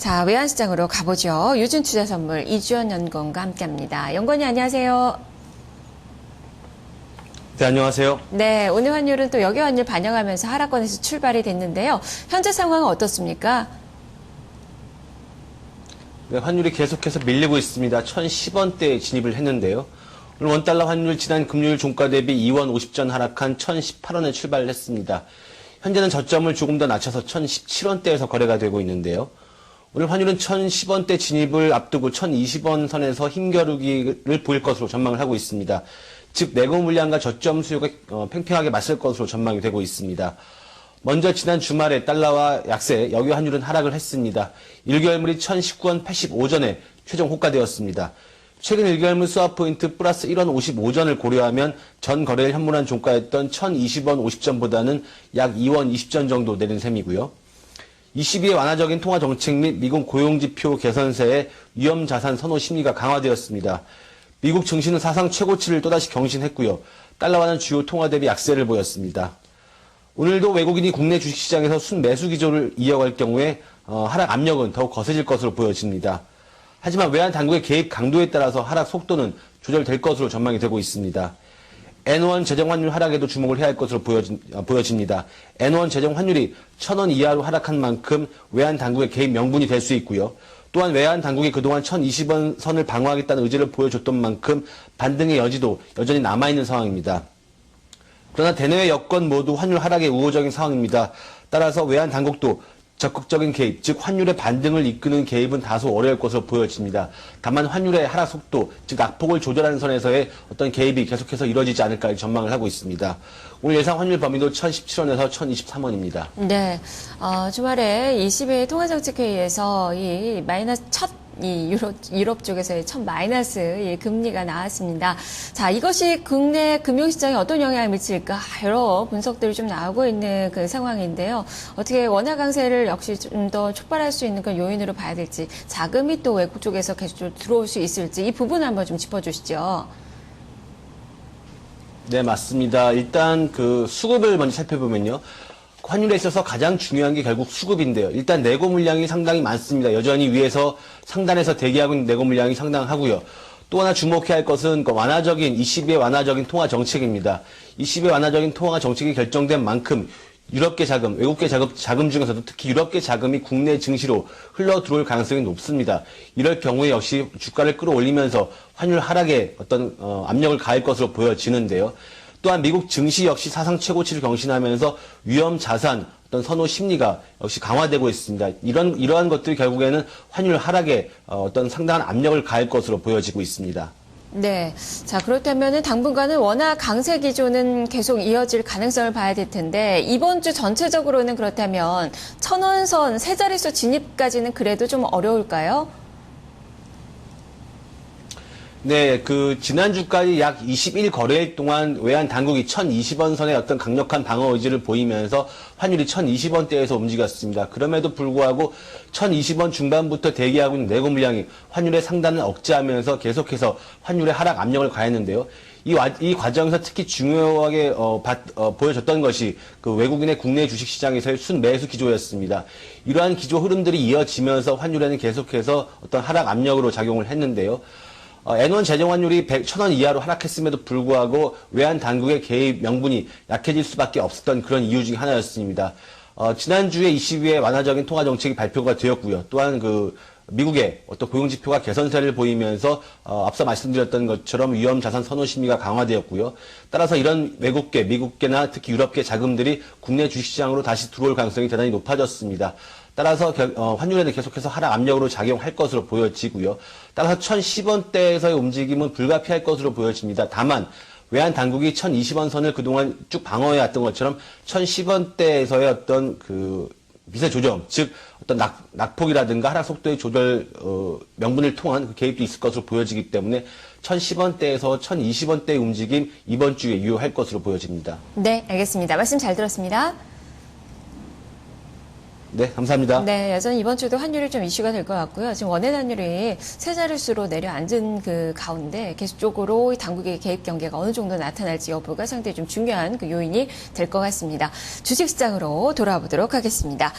자, 외환시장으로 가보죠. 유진투자선물 이주연 연구원과 함께합니다. 연구원님 안녕하세요. 네, 안녕하세요. 네, 오늘 환율은 또 여기 환율 반영하면서 하락권에서 출발이 됐는데요. 현재 상황은 어떻습니까? 네, 환율이 계속해서 밀리고 있습니다. 1,010원대에 진입을 했는데요. 오늘 원달러 환율 지난 금요일 종가 대비 2원 50전 하락한 1,018원에 출발을 했습니다. 현재는 저점을 조금 더 낮춰서 1,017원대에서 거래가 되고 있는데요. 오늘 환율은 1,010원대 진입을 앞두고 1,020원 선에서 힘겨루기를 보일 것으로 전망을 하고 있습니다. 즉 내고 물량과 저점 수요가 팽팽하게 맞설 것으로 전망이 되고 있습니다. 먼저 지난 주말에 달러와 약세, 여기 환율은 하락을 했습니다. 1개월물이 1,019원 85전에 최종 호가되었습니다. 최근 1개월물 스왑포인트 플러스 1원 55전을 고려하면 전 거래일 현물한 종가였던 1,020원 50전보다는 약 2원 20전 정도 내린 셈이고요. 22의 완화적인 통화 정책 및 미국 고용지표 개선세에 위험자산 선호 심리가 강화되었습니다. 미국 증시는 사상 최고치를 또다시 경신했고요. 달러와는 주요 통화 대비 약세를 보였습니다. 오늘도 외국인이 국내 주식시장에서 순매수 기조를 이어갈 경우에 하락 압력은 더욱 거세질 것으로 보여집니다. 하지만 외환 당국의 개입 강도에 따라서 하락 속도는 조절될 것으로 전망이 되고 있습니다. N1 재정 환율 하락에도 주목을 해야 할 것으로 보여집니다. N1 재정 환율이 1,000원 이하로 하락한 만큼 외환 당국의 개입 명분이 될 수 있고요. 또한 외환 당국이 그동안 1,020원 선을 방어하겠다는 의지를 보여줬던 만큼 반등의 여지도 여전히 남아있는 상황입니다. 그러나 대내외 여건 모두 환율 하락에 우호적인 상황입니다. 따라서 외환 당국도 적극적인 개입, 즉 환율의 반등을 이끄는 개입은 다소 어려울 것으로 보여집니다. 다만 환율의 하락 속도, 즉 낙폭을 조절하는 선에서의 어떤 개입이 계속해서 이루어지지 않을까 전망을 하고 있습니다. 오늘 예상 환율 범위도 1,017원에서 1,023원입니다. 네, 주말에 20회 통화정책회의에서 이 마이너스 유럽 쪽에서의 첫 마이너스 금리가 나왔습니다. 자, 이것이 국내 금융시장에 어떤 영향을 미칠까 여러 분석들이 좀 나오고 있는 그 상황인데요. 어떻게 원화 강세를 역시 좀 더 촉발할 수 있는 그런 요인으로 봐야 될지, 자금이 또 외국 쪽에서 계속 들어올 수 있을지 이 부분을 한번 좀 짚어주시죠. 네, 맞습니다. 일단 그 수급을 먼저 살펴보면요. 환율에 있어서 가장 중요한 게 결국 수급인데요. 일단 내고 물량이 상당히 많습니다. 여전히 위에서 상단에서 대기하고 있는 내고 물량이 상당하고요. 또 하나 주목해야 할 것은 그 22의 완화적인 통화 정책입니다. 22의 완화적인 통화 정책이 결정된 만큼 유럽계 자금, 외국계 자금 중에서도 특히 유럽계 자금이 국내 증시로 흘러 들어올 가능성이 높습니다. 이럴 경우에 역시 주가를 끌어올리면서 환율 하락에 어떤 압력을 가할 것으로 보여지는데요. 또한 미국 증시 역시 사상 최고치를 경신하면서 위험 자산 어떤 선호 심리가 역시 강화되고 있습니다. 이러한 것들이 결국에는 환율 하락에 어떤 상당한 압력을 가할 것으로 보여지고 있습니다. 네. 자, 그렇다면은 당분간은 원화 강세 기조는 계속 이어질 가능성을 봐야 될 텐데, 이번 주 전체적으로는 그렇다면 1,000원 선 세 자릿수 진입까지는 그래도 좀 어려울까요? 네, 지난주까지 약 20일 거래일 동안 외환 당국이 1,020원 선의 어떤 강력한 방어 의지를 보이면서 환율이 1,020원대에서 움직였습니다. 그럼에도 불구하고 1,020원 중반부터 대기하고 있는 내고 물량이 환율의 상단을 억제하면서 계속해서 환율의 하락 압력을 가했는데요. 이 과정에서 특히 중요하게 보여졌던 것이 그 외국인의 국내 주식시장에서의 순매수 기조였습니다. 이러한 기조 흐름들이 이어지면서 환율에는 계속해서 어떤 하락 압력으로 작용을 했는데요. N1 재정 환율이 1,000원 이하로 하락했음에도 불구하고 외환 당국의 개입 명분이 약해질 수밖에 없었던 그런 이유 중 하나였습니다. 지난주에 22의 완화적인 통화 정책이 발표가 되었고요. 또한 미국의 어떤 고용 지표가 개선세를 보이면서 앞서 말씀드렸던 것처럼 위험 자산 선호 심리가 강화되었고요. 따라서 이런 외국계, 미국계나 특히 유럽계 자금들이 국내 주식시장으로 다시 들어올 가능성이 대단히 높아졌습니다. 따라서 환율에는 계속해서 하락 압력으로 작용할 것으로 보여지고요. 따라서 1,010원대에서의 움직임은 불가피할 것으로 보여집니다. 다만 외환 당국이 1,020원 선을 그동안 쭉 방어해왔던 것처럼 1,010원대에서의 어떤 미세 조정, 즉 어떤 낙폭이라든가 하락 속도의 조절 명분을 통한 그 개입도 있을 것으로 보여지기 때문에 1,010원대에서 1,020원대의 움직임 이번 주에 유효할 것으로 보여집니다. 네, 알겠습니다. 말씀 잘 들었습니다. 네, 감사합니다. 네, 여전히 이번 주도 환율이 좀 이슈가 될 것 같고요. 지금 원외 환율이 세 자릿수로 내려앉은 그 가운데 계속적으로 당국의 개입 경계가 어느 정도 나타날지 여부가 상당히 좀 중요한 그 요인이 될 것 같습니다. 주식시장으로 돌아보도록 하겠습니다.